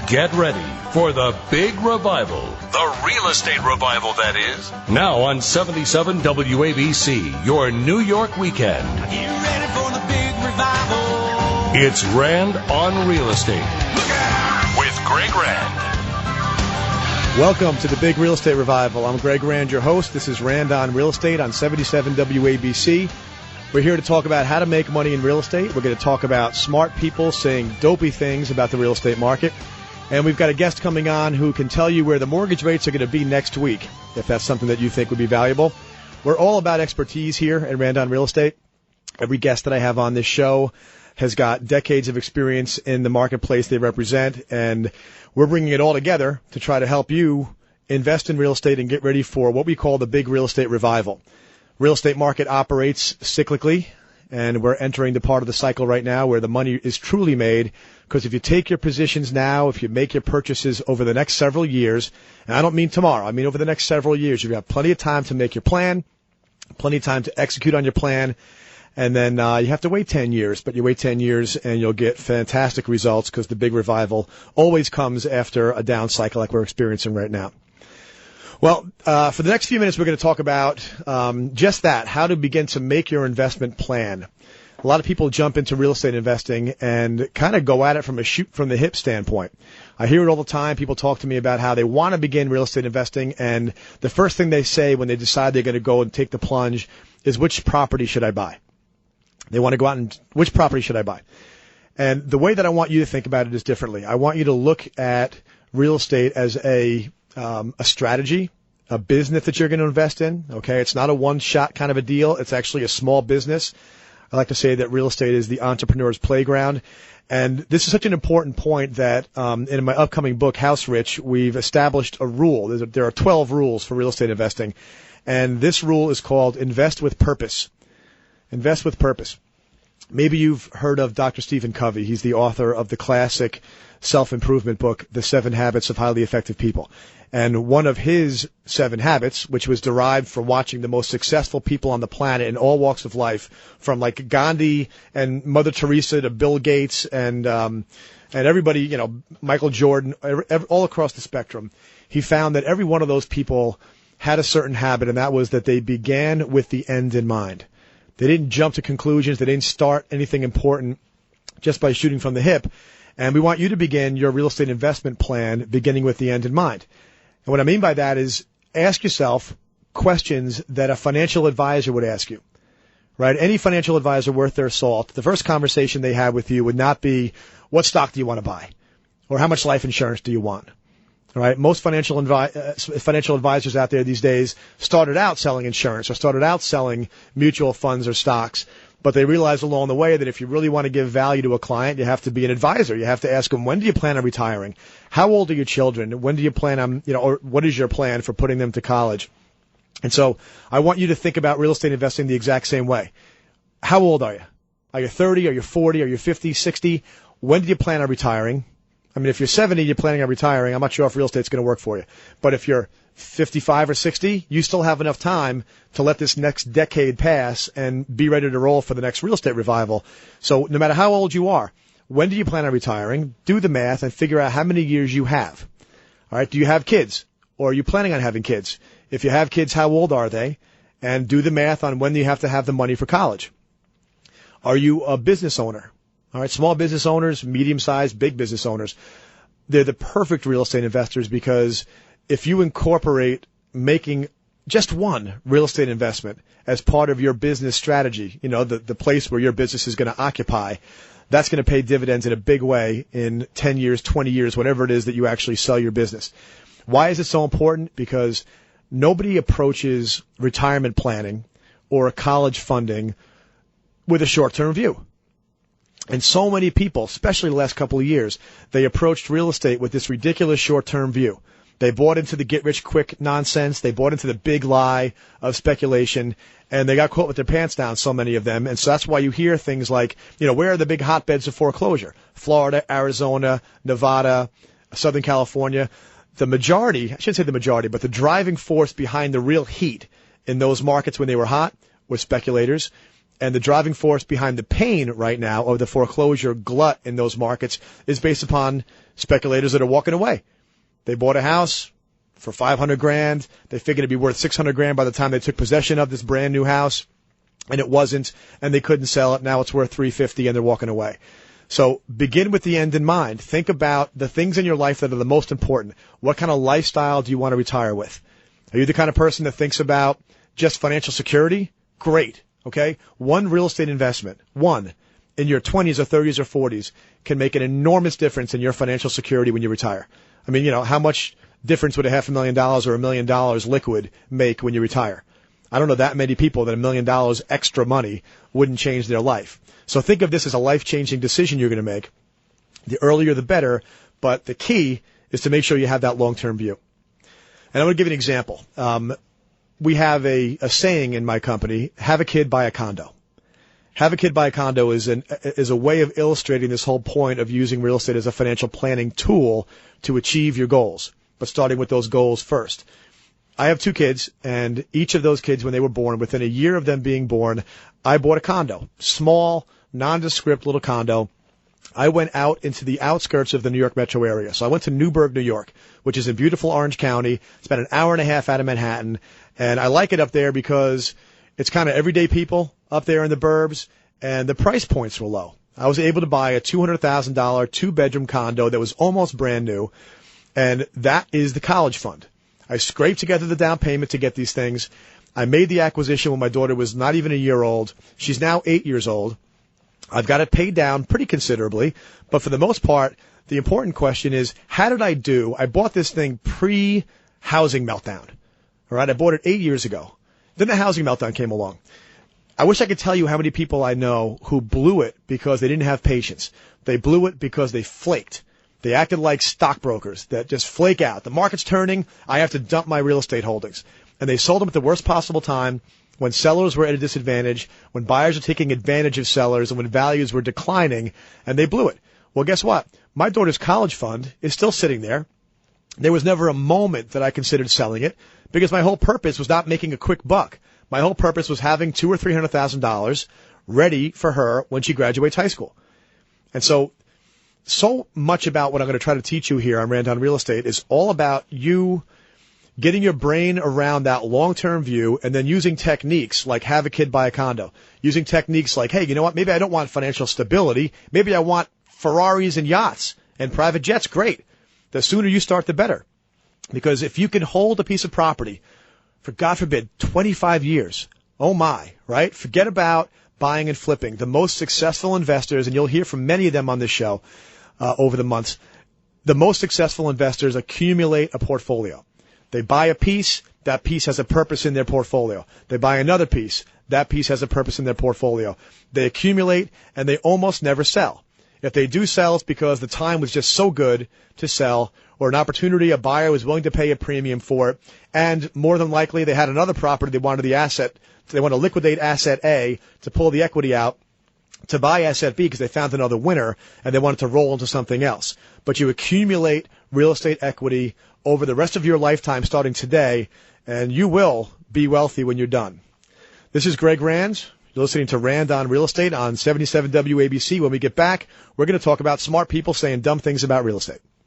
Get ready for the big revival. The real estate revival, that is. Now on 77 WABC, your New York weekend. Get ready for the big revival. It's Rand on Real Estate. With Greg Rand. Welcome to the Big Real Estate Revival. I'm Greg Rand, your host. This is Rand on Real Estate on 77 WABC. We're here to talk about how to make money in real estate. We're going to talk about smart people saying dopey things about the real estate market. And we've got a guest coming on who can tell you where the mortgage rates are going to be next week, if that's something that you think would be valuable. We're all about expertise here at Rand on Real Estate. Every guest that I have on this show has got decades of experience in the marketplace they represent, and we're bringing it all together to try to help you invest in real estate and get ready for what we call the big real estate revival. Real estate market operates cyclically, and we're entering the part of the cycle right now where the money is truly made, because if you take your positions now, if you make your purchases over the next several years, and I don't mean tomorrow, I mean over the next several years, you've got plenty of time to make your plan, plenty of time to execute on your plan, and then you have to wait 10 years, but you wait 10 years and you'll get fantastic results, because the big revival always comes after a down cycle like we're experiencing right now. Well, for the next few minutes, we're going to talk about just that, how to begin to make your investment plan. A lot of people jump into real estate investing and kind of go at it from a shoot from the hip standpoint. I hear it all the time. People talk to me about how they want to begin real estate investing, and the first thing they say when they decide they're going to go and take the plunge is, which property should I buy? They want to go out and, which property should I buy? And the way that I want you to think about it is differently. I want you to look at real estate as a strategy, a business that you're going to invest in. Okay, it's not a one-shot kind of a deal. It's actually a small business. I like to say that real estate is the entrepreneur's playground. And this is such an important point that in my upcoming book, House Rich, we've established a rule. There are 12 rules for real estate investing. And this rule is called Invest with Purpose. Invest with Purpose. Maybe you've heard of Dr. Stephen Covey. He's the author of the classic self-improvement book, The 7 Habits of Highly Effective People. And one of his 7 habits, which was derived from watching the most successful people on the planet in all walks of life, from like Gandhi and Mother Teresa to Bill Gates and everybody, you know, Michael Jordan, all across the spectrum, he found that every one of those people had a certain habit, and that was that they began with the end in mind. They didn't jump to conclusions. They didn't start anything important just by shooting from the hip. And we want you to begin your real estate investment plan beginning with the end in mind. And what I mean by that is, ask yourself questions that a financial advisor would ask you, right? Any financial advisor worth their salt, the first conversation they have with you would not be, what stock do you want to buy? Or how much life insurance do you want? All right. Most financial advisors out there these days started out selling insurance or started out selling mutual funds or stocks, but they realized along the way that if you really want to give value to a client, you have to be an advisor. You have to ask them, when do you plan on retiring? How old are your children? When do you plan on, or what is your plan for putting them to college? And so I want you to think about real estate investing the exact same way. How old are you? Are you 30? Are you 40? Are you 50, 60? When do you plan on retiring? I mean, if you're 70, you're planning on retiring, I'm not sure if real estate's going to work for you. But if you're 55 or 60, you still have enough time to let this next decade pass and be ready to roll for the next real estate revival. So no matter how old you are, when do you plan on retiring? Do the math and figure out how many years you have. All right. Do you have kids, or are you planning on having kids? If you have kids, how old are they? And do the math on when you have to have the money for college. Are you a business owner? All right, small business owners, medium-sized, big business owners, they're the perfect real estate investors, because if you incorporate making just one real estate investment as part of your business strategy, you know, the place where your business is going to occupy, that's going to pay dividends in a big way in 10 years, 20 years, whatever it is that you actually sell your business. Why is it so important? Because nobody approaches retirement planning or a college funding with a short-term view. And so many people, especially the last couple of years, they approached real estate with this ridiculous short-term view. They bought into the get-rich-quick nonsense. They bought into the big lie of speculation, and they got caught with their pants down, so many of them. And so that's why you hear things like, you know, where are the big hotbeds of foreclosure? Florida, Arizona, Nevada, Southern California. The majority, I shouldn't say the majority, but the driving force behind the real heat in those markets when they were hot were speculators. And the driving force behind the pain right now of the foreclosure glut in those markets is based upon speculators that are walking away. They bought a house for $500,000. They figured it'd be worth $600,000 by the time they took possession of this brand new house, and it wasn't, and they couldn't sell it. Now it's worth $350,000, and they're walking away. So begin with the end in mind. Think about the things in your life that are the most important. What kind of lifestyle do you want to retire with? Are you the kind of person that thinks about just financial security? Great. Okay? One real estate investment, one, in your 20s or 30s or 40s can make an enormous difference in your financial security when you retire. I mean, how much difference would $500,000 or $1 million liquid make when you retire? I don't know that many people that $1 million extra money wouldn't change their life. So think of this as a life-changing decision you're going to make. The earlier the better, but the key is to make sure you have that long-term view. And I'm going to give you an example. We have a saying in my company, have a kid, buy a condo. Have a kid, buy a condo is a way of illustrating this whole point of using real estate as a financial planning tool to achieve your goals, but starting with those goals first. I have 2 kids, and each of those kids, when they were born, within a year of them being born, I bought a condo. Small, nondescript little condo. I went out into the outskirts of the New York metro area. So I went to Newburgh, New York, which is in beautiful Orange County. It's about an hour and a half out of Manhattan. And I like it up there because it's kind of everyday people up there in the burbs, and the price points were low. I was able to buy a $200,000 2-bedroom condo that was almost brand new, and that is the college fund. I scraped together the down payment to get these things. I made the acquisition when my daughter was not even a year old. She's now 8 years old. I've got it paid down pretty considerably, but for the most part, the important question is, how did I do? I bought this thing pre-housing meltdown. All right, I bought it 8 years ago. Then the housing meltdown came along. I wish I could tell you how many people I know who blew it because they didn't have patience. They blew it because they flaked. They acted like stockbrokers that just flake out. The market's turning. I have to dump my real estate holdings. And they sold them at the worst possible time, when sellers were at a disadvantage, when buyers were taking advantage of sellers, and when values were declining, and they blew it. Well, guess what? My daughter's college fund is still sitting there. There was never a moment that I considered selling it because my whole purpose was not making a quick buck. My whole purpose was having $200,000 or $300,000 ready for her when she graduates high school. And so much about what I'm going to try to teach you here on Randon Real Estate is all about you getting your brain around that long-term view and then using techniques like have a kid, buy a condo. Using techniques like, hey, you know what? Maybe I don't want financial stability. Maybe I want Ferraris and yachts and private jets. Great. The sooner you start, the better. Because if you can hold a piece of property for, God forbid, 25 years, oh my, right? Forget about buying and flipping. The most successful investors, and you'll hear from many of them on this show over the months, the most successful investors accumulate a portfolio. They buy a piece, that piece has a purpose in their portfolio. They buy another piece, that piece has a purpose in their portfolio. They accumulate, and they almost never sell. If they do sell, it's because the time was just so good to sell, or an opportunity, a buyer was willing to pay a premium for it, and more than likely they had another property they wanted the asset, they want to liquidate asset A to pull the equity out to buy asset B because they found another winner and they wanted to roll into something else. But you accumulate real estate equity over the rest of your lifetime starting today, and you will be wealthy when you're done. This is Greg Rand. You're listening to Rand on Real Estate on 77 WABC. When we get back, we're going to talk about smart people saying dumb things about real estate.